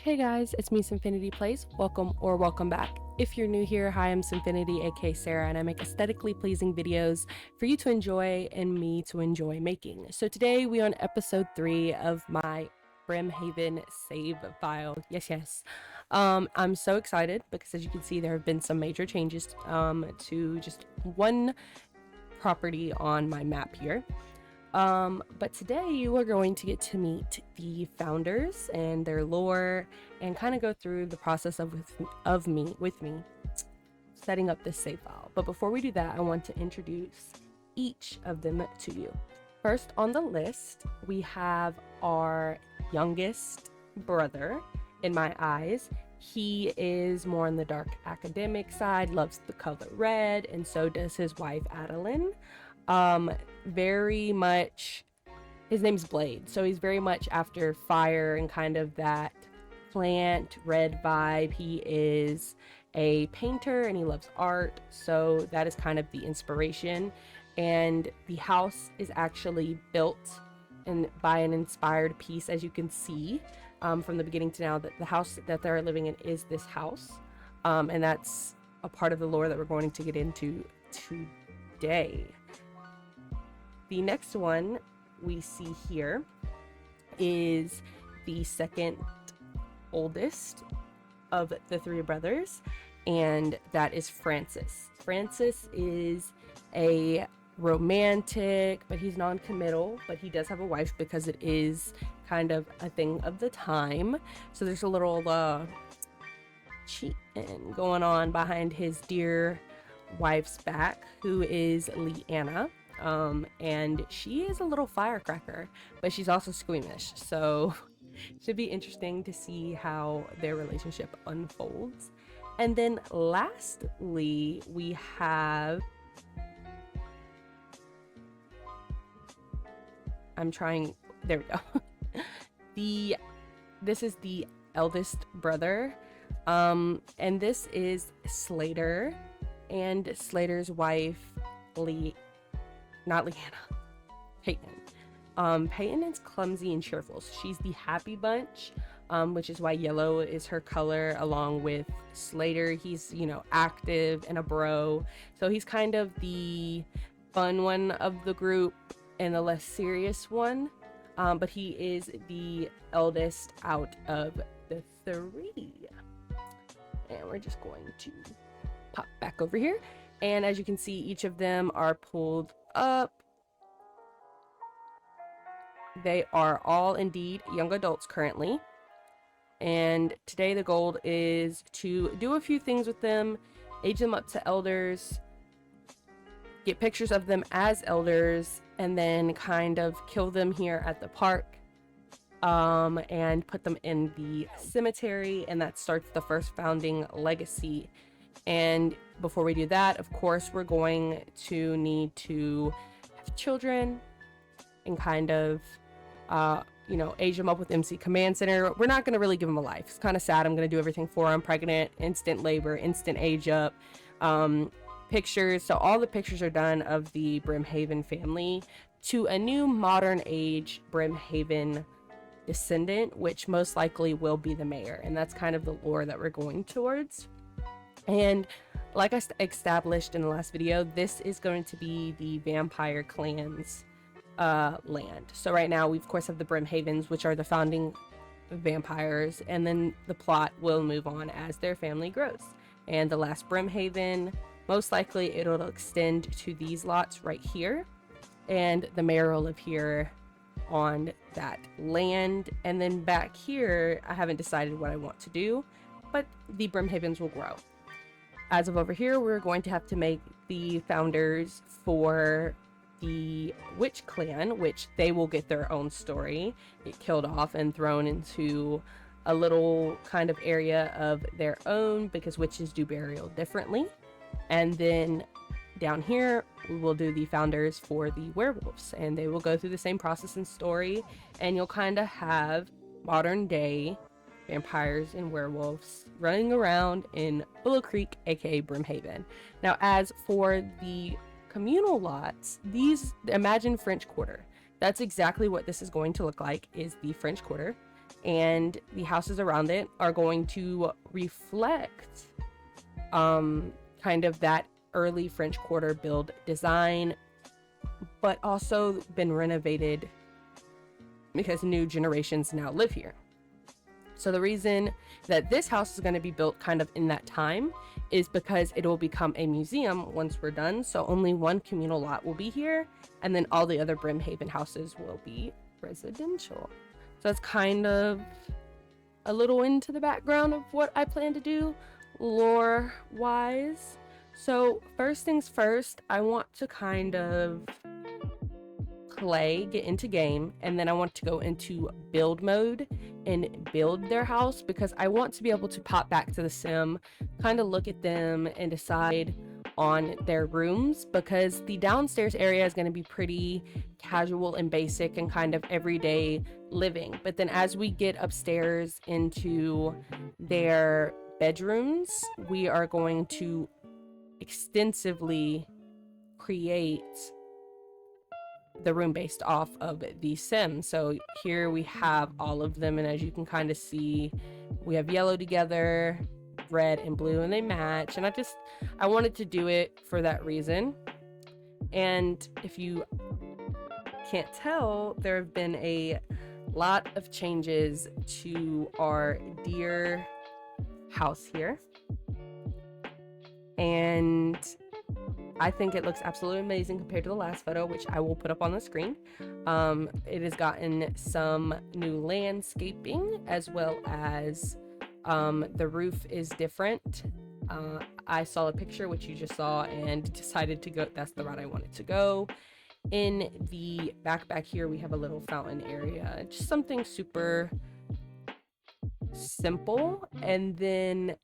Hey guys, it's me, 𝒬𝓅𝑖𝑡𝑦 Plays. Welcome back. If you're new here, hi, I'm 𝒬𝓅𝑖𝑡𝑦, aka Sarah, and I make aesthetically pleasing videos for you to enjoy and me to enjoy making. So today we are on episode 3 of my Brimhaven save file. Yes. I'm so excited because, as you can see, there have been some major changes to just one property on my map here. But today you are going to get to meet the founders and their lore and kind of go through the process with me setting up this save file. But before we do that, I want to introduce each of them to you. First on the list, we have our youngest brother, in my eyes. He is more on the dark academic side, loves the color red, and so does his wife 𝒂𝒊𝒈. Very much, his name's Blade, so he's very much after fire and kind of that plant red vibe. He is a painter and he loves art, so that is kind of the inspiration. And the house is actually built by an inspired piece, as you can see from the beginning to now, that the house that they're living in is this house, and that's a part of the lore that we're going to get into today. The next one we see here is the second oldest of the three brothers, and that is Francis. Francis is a romantic, but he's non-committal, but he does have a wife because it is kind of a thing of the time. So there's a little cheating going on behind his dear wife's back, who is Leanna. And she is a little firecracker, but she's also squeamish, so should be interesting to see how their relationship unfolds. And then lastly, we have, there we go. This is the eldest brother, and this is Slater and Slater's wife, not Leanna, Peyton. Peyton is clumsy and cheerful. So she's the happy bunch, which is why yellow is her color, along with Slater. He's, active and a bro. So he's kind of the fun one of the group and the less serious one. But he is the eldest out of the three. And we're just going to pop back over here. And as you can see, each of them are pulled up. They are all indeed young adults currently, and today the goal is to do a few things with them, age them up to elders, get pictures of them as elders, and then kind of kill them here at the park, and put them in the cemetery, and that starts the first founding legacy. And before we do that, of course, we're going to need to have children and kind of age them up with MC Command Center. We're not going to really give them a life. It's kind of sad. I'm going to do everything for them. Pregnant, instant labor, instant age up, pictures. So all the pictures are done of the Brimhaven family to a new modern age Brimhaven descendant, which most likely will be the mayor. And that's kind of the lore that we're going towards. And like I established in the last video, this is going to be the vampire clan's land. So right now we of course have the Brimhavens, which are the founding vampires, and then the plot will move on as their family grows. And the last Brimhaven, most likely it'll extend to these lots right here, and the mayor will live here on that land. And then back here, I haven't decided what I want to do, but the Brimhavens will grow. As of over here, we're going to have to make the founders for the witch clan, which they will get their own story, get killed off and thrown into a little kind of area of their own, because witches do burial differently. And then down here we will do the founders for the werewolves, and they will go through the same process and story, and you'll kind of have modern day vampires and werewolves running around in Willow Creek, aka Brimhaven. Now, as for the communal lots, these, imagine French Quarter. That's exactly what this is going to look like, is the French Quarter. and the houses around it are going to reflect kind of that early French Quarter build design, but also been renovated because new generations now live here. So the reason that this house is going to be built kind of in that time is because it will become a museum once we're done. So only one communal lot will be here, and then all the other Brimhaven houses will be residential. So that's kind of a little into the background of what I plan to do lore wise. So first things first, I want to kind of get into game, and then I want to go into build mode and build their house, because I want to be able to pop back to the sim, kind of look at them and decide on their rooms, because the downstairs area is going to be pretty casual and basic and kind of everyday living. But then as we get upstairs into their bedrooms, we are going to extensively create the room based off of the sim. So here we have all of them, and as you can kind of see, we have yellow together, red and blue, and they match. And I wanted to do it for that reason. And if you can't tell, there have been a lot of changes to our deer house here, and I think it looks absolutely amazing compared to the last photo, which I will put up on the screen. It has gotten some new landscaping, as well as the roof is different. I saw a picture, which you just saw, and decided to go, that's the route I wanted to go. In the back here, we have a little fountain area, just something super simple. And then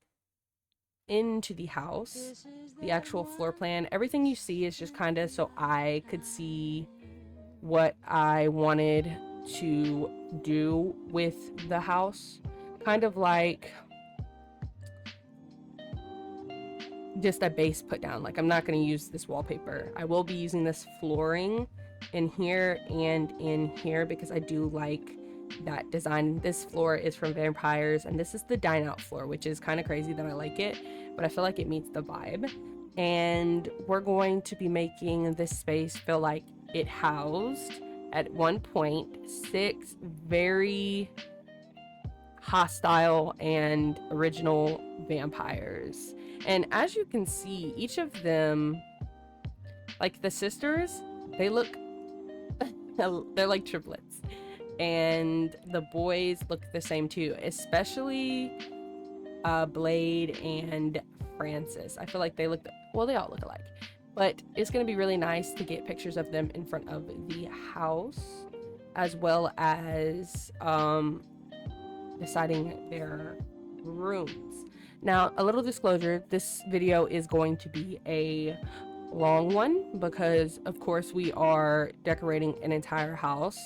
into the house, the actual floor plan, everything you see is just kind of so I could see what I wanted to do with the house, kind of like just a base put down. Like, I'm not going to use this wallpaper. I will be using this flooring in here and in here because I do like that design. This floor is from Vampires, and this is the dine out floor, which is kind of crazy that I like it, but I feel like it meets the vibe. And we're going to be making this space feel like it housed at one point 6 very hostile and original vampires. And as you can see, each of them, like the sisters, they look they're like triplets, and the boys look the same too, especially Blade and Francis. I feel like they look, well, they all look alike, but it's going to be really nice to get pictures of them in front of the house, as well as deciding their rooms. Now, a little disclosure, this video is going to be a long one because, of course, we are decorating an entire house.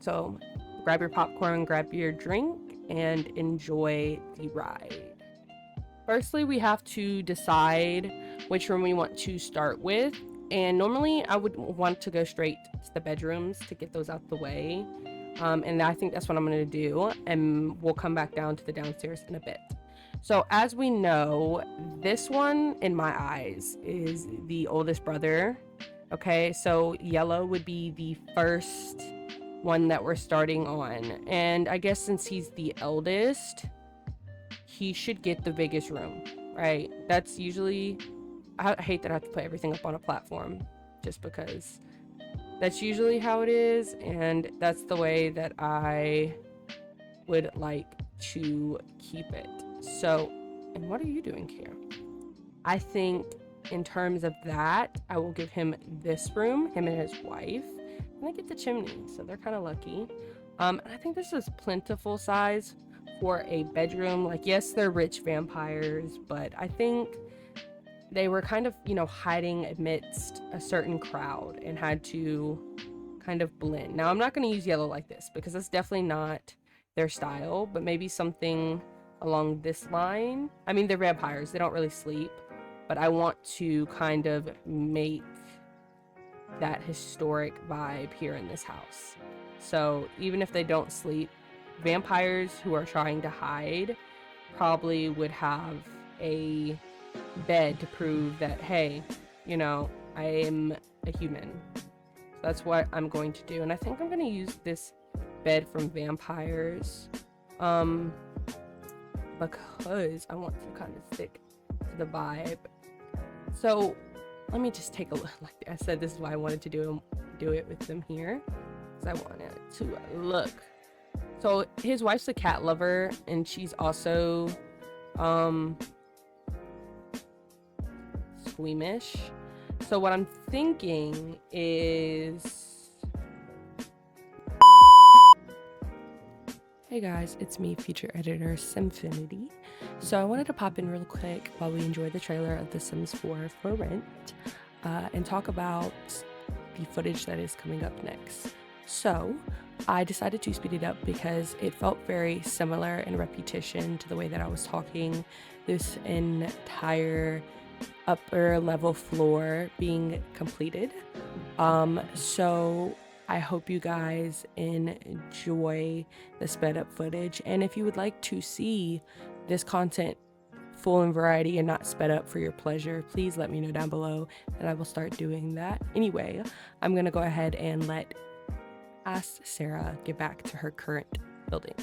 So grab your popcorn, grab your drink, and enjoy the ride. Firstly, we have to decide which room we want to start with, and normally I would want to go straight to the bedrooms to get those out the way, and I think that's what I'm going to do, and we'll come back down to the downstairs in a bit. So as we know, this one in my eyes is the oldest brother. Okay, so yellow would be the first one that we're starting on, and I guess since he's the eldest, he should get the biggest room, right? That's usually, I hate that I have to put everything up on a platform just because that's usually how it is, and that's the way that I would like to keep it. So, and what are you doing here? I think in terms of that, I will give him this room, him and his wife, and they get the chimney, so they're kind of lucky. And I think this is plentiful size for a bedroom. Like, yes, they're rich vampires, but I think they were kind of, you know, hiding amidst a certain crowd and had to kind of blend. Now, I'm not going to use yellow like this because that's definitely not their style, but maybe something along this line. I mean, they're vampires, they don't really sleep, but I want to kind of make that historic vibe here in this house. So even if they don't sleep, vampires who are trying to hide probably would have a bed to prove that, hey, you know, I am a human. So that's what I'm going to do. And I think I'm going to use this bed from vampires because I want to kind of stick to the vibe. So let me just take a look. Like I said, this is why I wanted to do it with them here, because I wanted to look. So his wife's a cat lover, and she's also squeamish. So what I'm thinking is, hey guys, it's me, feature editor 𝒬𝒐𝓄𝒻𝒐𝓃𝒣𝒠𝒠𝒠🔬🔬 So I wanted to pop in real quick while we enjoy the trailer of The Sims 4 for rent, and talk about the footage that is coming up next. So I decided to speed it up because it felt very similar in repetition to the way that I was talking this entire upper level floor being completed. So I hope you guys enjoy the sped up footage, and if you would like to see this content full in variety and not sped up for your pleasure, please let me know down below and I will start doing that. Anyway, I'm gonna go ahead and ask Sarah get back to her current building.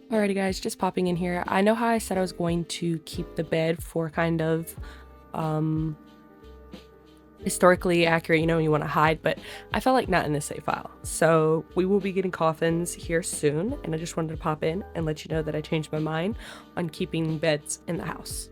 Alrighty guys, just popping in here. I know how I said I was going to keep the bed for kind of historically accurate, you know, you want to hide, but I felt like not in this save file. So we will be getting coffins here soon, and I just wanted to pop in and let you know that I changed my mind on keeping beds in the house.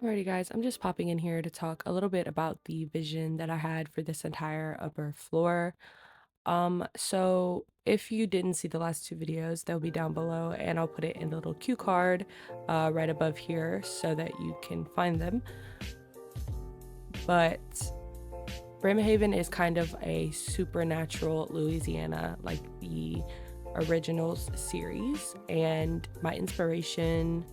Alrighty guys, I'm just popping in here to talk a little bit about the vision that I had for this entire upper floor. So if you didn't see the last two videos, they'll be down below, and I'll put it in the little cue card right above here so that you can find them. But Brimhaven is kind of a supernatural Louisiana, like the originals series, and my inspiration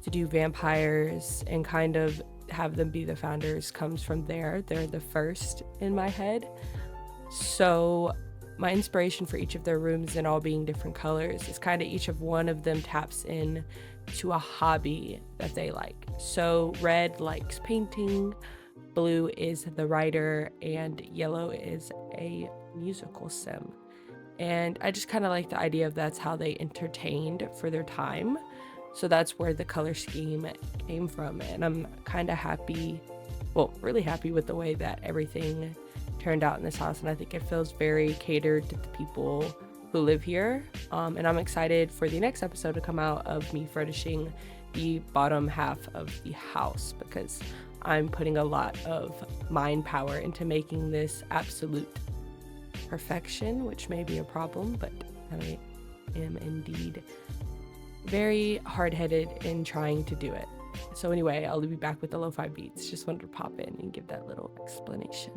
to do vampires and kind of have them be the founders comes from there. They're the first in my head. So my inspiration for each of their rooms and all being different colors is kind of each of one of them taps in to a hobby that they like. So red likes painting, blue is the writer, and yellow is a musical sim. And I just kind of like the idea of that's how they entertained for their time. So that's where the color scheme came from, and I'm kind of happy, well, really happy with the way that everything turned out in this house, and I think it feels very catered to the people who live here. And I'm excited for the next episode to come out of me furnishing the bottom half of the house, because I'm putting a lot of mind power into making this absolute perfection, which may be a problem, but I am indeed very hard-headed in trying to do it. So anyway, I'll be back with the lo-fi beats. Just wanted to pop in and give that little explanation.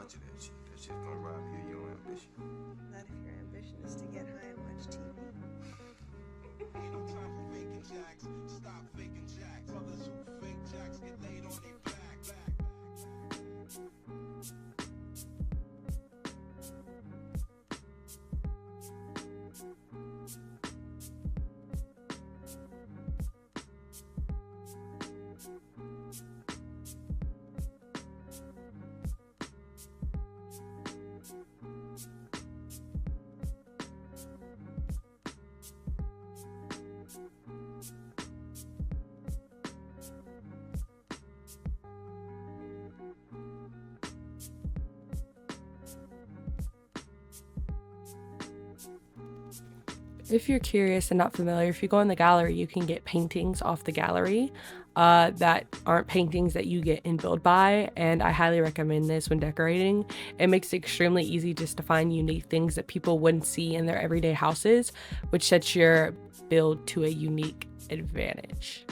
bunch of that shit. That shit's gonna rob you of your ambition. Not if your ambition is to get high and watch TV. Ain't no time for faking jacks. Stop faking jacks. Brothers who fake jacks get laid on their back. If you're curious and not familiar, if you go in the gallery, you can get paintings off the gallery that aren't paintings that you get in Build By, and I highly recommend this when decorating. It makes it extremely easy just to find unique things that people wouldn't see in their everyday houses, which sets your build to a unique advantage.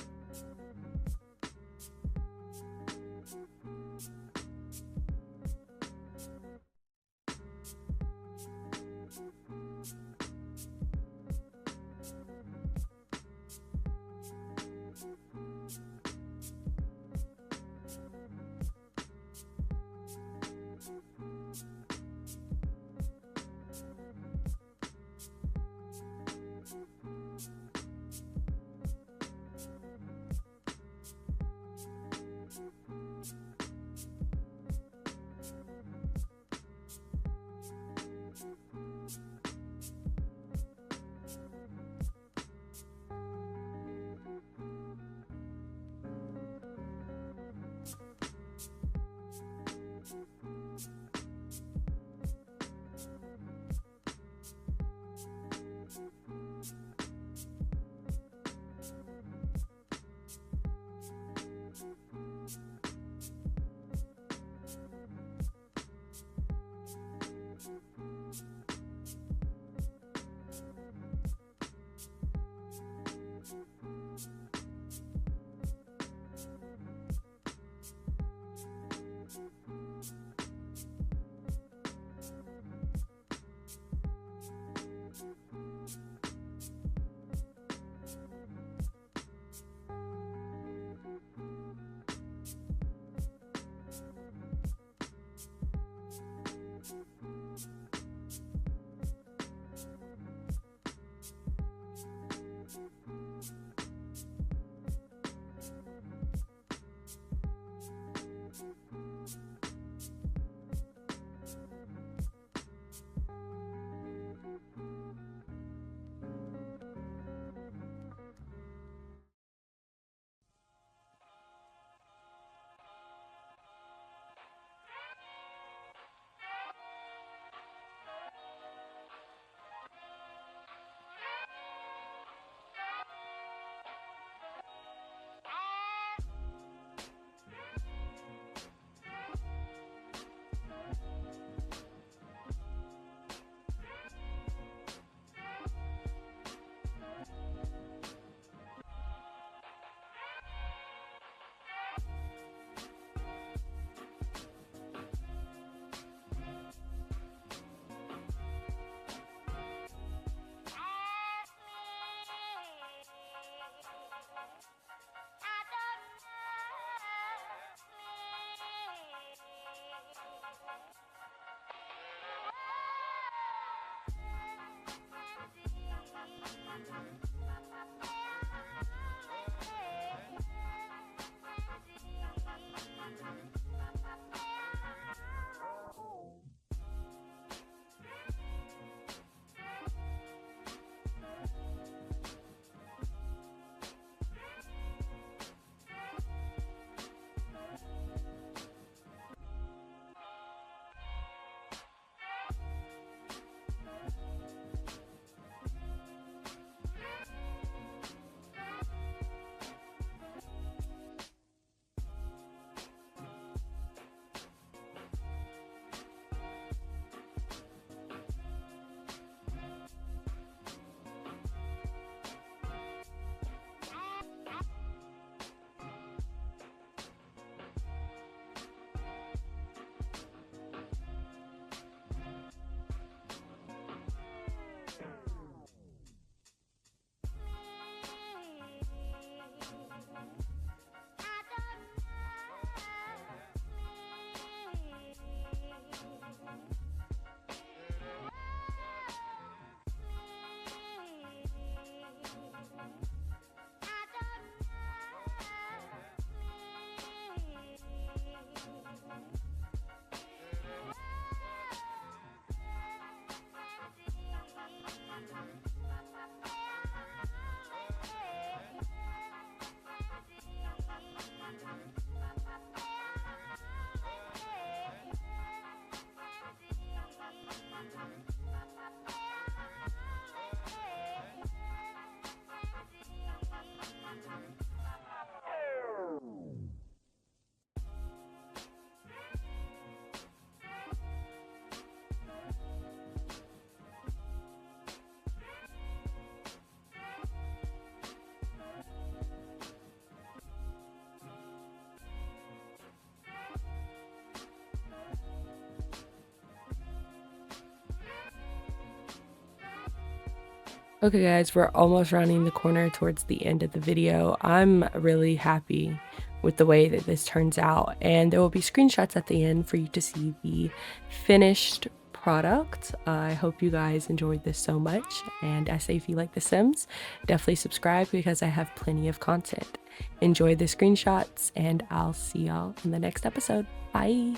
Okay guys, we're almost rounding the corner towards the end of the video. I'm really happy with the way that this turns out, and there will be screenshots at the end for you to see the finished product. I hope you guys enjoyed this so much, and I say if you like The Sims, definitely subscribe because I have plenty of content. Enjoy the screenshots, and I'll see y'all in the next episode. Bye!